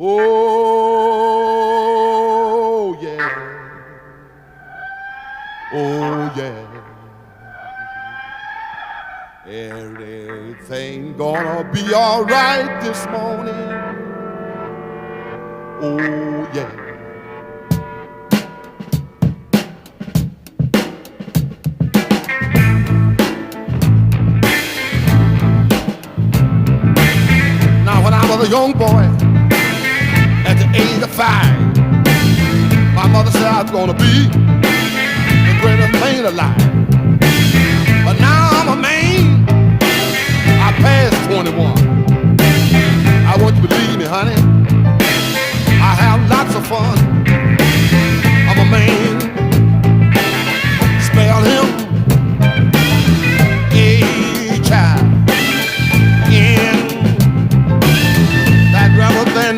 Oh, yeah. Oh, yeah. Everything gonna be all right this morning. Oh, yeah. Now, when I was a young boy, at the age of 5, my mother said I was gonna be the greatest man alive. But now I'm a man. I passed 21. I want you to believe me, honey. I have lots of fun. I'm a man.